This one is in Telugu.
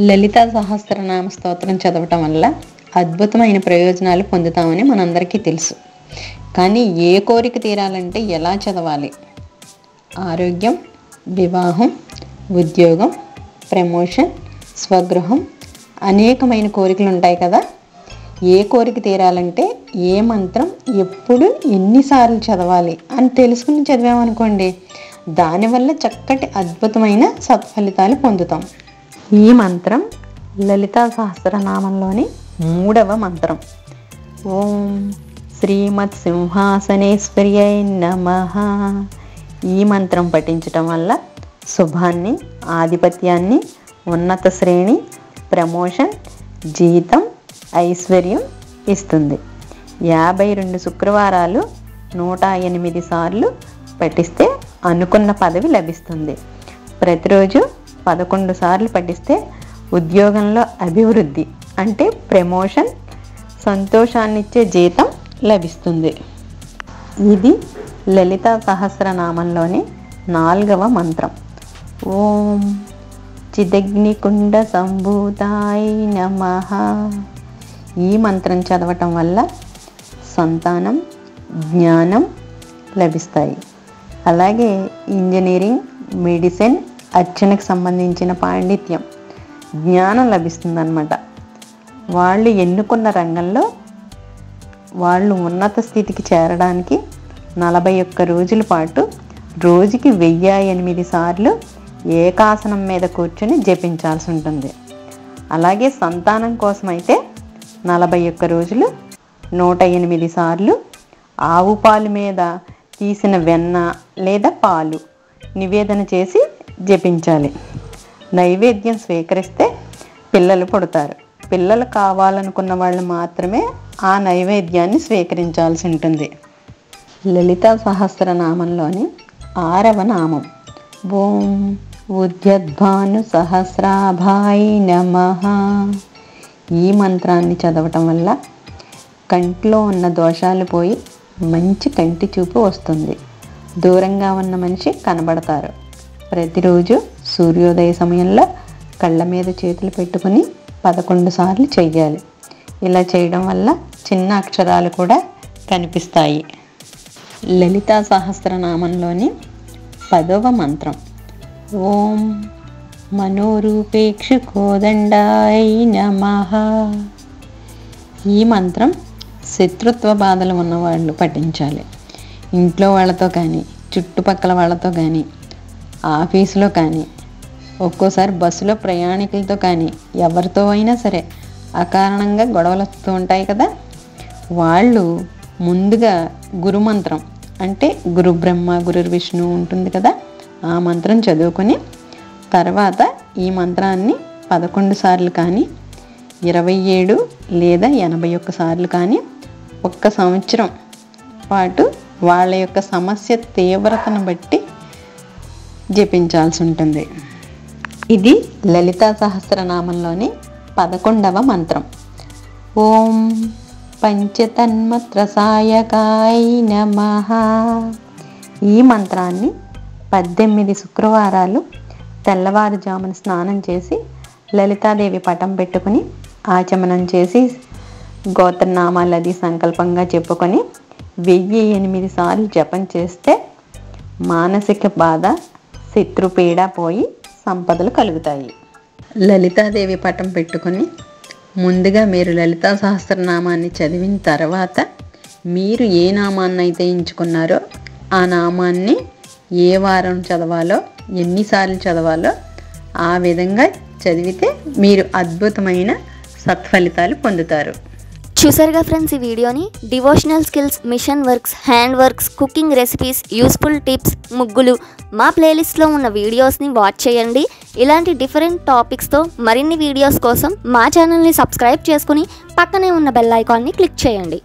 లలితా సహస్రనామ స్తోత్రం చదవటం వల్ల అద్భుతమైన ప్రయోజనాలు పొందుతామని మనందరికీ తెలుసు. కానీ ఏ కోరిక తీరాలంటే ఎలా చదవాలి? ఆరోగ్యం, వివాహం, ఉద్యోగం, ప్రమోషన్, స్వగృహం, అనేకమైన కోరికలు ఉంటాయి కదా. ఏ కోరిక తీరాలంటే ఏ మంత్రం ఎప్పుడు ఎన్నిసార్లు చదవాలి అని తెలుసుకుని చదివామనుకోండి, దానివల్ల చక్కటి అద్భుతమైన సత్ఫలితాలు పొందుతాం. ఈ మంత్రం లలితా సహస్రనామంలోని 3వ మంత్రం. ఓం శ్రీమత్ సింహాసనేశ్వర్యై నమః. ఈ మంత్రం పఠించటం వల్ల శుభాన్ని, ఆధిపత్యాన్ని, ఉన్నత శ్రేణి, ప్రమోషన్, జీతం, ఐశ్వర్యం ఇస్తుంది. 52 శుక్రవారాలు 108 సార్లు పఠిస్తే అనుకున్న పదవి లభిస్తుంది. ప్రతిరోజు 11 సార్లు పఠిస్తే ఉద్యోగంలో అభివృద్ధి అంటే ప్రమోషన్, సంతోషాన్నిచ్చే జీతం లభిస్తుంది. ఇది లలితా సహస్రనామంలోని 4వ మంత్రం. ఓం చిదగ్నికుండ సంభూతాయ నమః. ఈ మంత్రం చదవటం వల్ల సంతానం, జ్ఞానం లభిస్తాయి. అలాగే ఇంజనీరింగ్, మెడిసిన్, అర్చనకు సంబంధించిన పాండిత్యం, జ్ఞానం లభిస్తుందన్నమాట. వాళ్ళు ఎన్నుకున్న రంగంలో వాళ్ళు ఉన్నత స్థితికి చేరడానికి 41 రోజుల పాటు రోజుకి 1008 సార్లు ఏకాసనం మీద కూర్చొని జపించాల్సి ఉంటుంది. అలాగే సంతానం కోసమైతే 41 రోజులు 108 సార్లు ఆవు పాలు మీద తీసిన వెన్న లేదా పాలు నివేదన చేసి జపించాలి. నైవేద్యం స్వీకరిస్తే పిల్లలు పుడతారు. పిల్లలు కావాలనుకున్న వాళ్ళు మాత్రమే ఆ నైవేద్యాన్ని స్వీకరించాల్సి ఉంటుంది. లలితా సహస్రనామంలోని 6వ నామం. ఓం ఉద్యద్భాను సహస్రాభాయ నమః. ఈ మంత్రాన్ని చదవటం వల్ల కంటిలో ఉన్న దోషాలు పోయి మంచి కంటి చూపు వస్తుంది. దూరంగా ఉన్న మనిషి కనబడతారు. ప్రతిరోజు సూర్యోదయ సమయంలో కళ్ళ మీద చేతులు పెట్టుకుని 11 సార్లు చెయ్యాలి. ఇలా చేయడం వల్ల చిన్న అక్షరాలు కూడా కనిపిస్తాయి. లలితా సహస్రనామంలోని 10వ మంత్రం. ఓం మనోరూపేక్షు కోదండాయ నమః. ఈ మంత్రం శత్రుత్వ బాధలు ఉన్నవాళ్ళు పఠించాలి. ఇంట్లో వాళ్ళతో కానీ, చుట్టుపక్కల వాళ్ళతో కానీ, ఆఫీసులో కానీ, ఒక్కోసారి బస్సులో ప్రయాణికులతో కానీ, ఎవరితో అయినా సరే అకారణంగా గొడవలు వస్తూ ఉంటాయి కదా. వాళ్ళు ముందుగా గురుమంత్రం అంటే గురు బ్రహ్మ గురు విష్ణు ఉంటుంది కదా, ఆ మంత్రం చదువుకొని తర్వాత ఈ మంత్రాన్ని 11 సార్లు కానీ 27 లేదా 81 సార్లు కానీ 1 సంవత్సరం పాటు వాళ్ళ యొక్క సమస్య తీవ్రతను బట్టి జపించాల్సి ఉంటుంది. ఇది లలితా సహస్రనామంలోని 11వ మంత్రం. ఓం పంచతన్మత్రసాయకాయ నమః. ఈ మంత్రాన్ని 18 శుక్రవారాలు తెల్లవారుజామున స్నానం చేసి లలితాదేవి పటం పెట్టుకుని ఆచమనం చేసి గోత్రనామాలు అది సంకల్పంగా చెప్పుకొని 1008 సార్లు జపం చేస్తే మానసిక బాధ, శత్రుపీడ పోయి సంపదలు కలుగుతాయి. లలితాదేవి పటం పెట్టుకొని ముందుగా మీరు లలితా సహస్రనామాన్ని చదివిన తర్వాత మీరు ఏ నామాన్ని అయితే ఎంచుకున్నారో ఆ నామాన్ని ఏ వారం చదవాలో, ఎన్నిసార్లు చదవాలో ఆ విధంగా చదివితే మీరు అద్భుతమైన సత్ఫలితాలు పొందుతారు. చూసారుగా ఫ్రెండ్స్, ఈ వీడియోని devotional skills, mission works, hand works, cooking recipes, useful tips, ముగ్గులు మా ప్లేలిస్ట్లో ఉన్న వీడియోస్ని వాచ్ చేయండి. ఇలాంటి డిఫరెంట్ టాపిక్స్తో మరిన్ని వీడియోస్ కోసం మా ఛానల్ని సబ్స్క్రైబ్ చేసుకుని పక్కనే ఉన్న బెల్ ఐకాన్ని క్లిక్ చేయండి.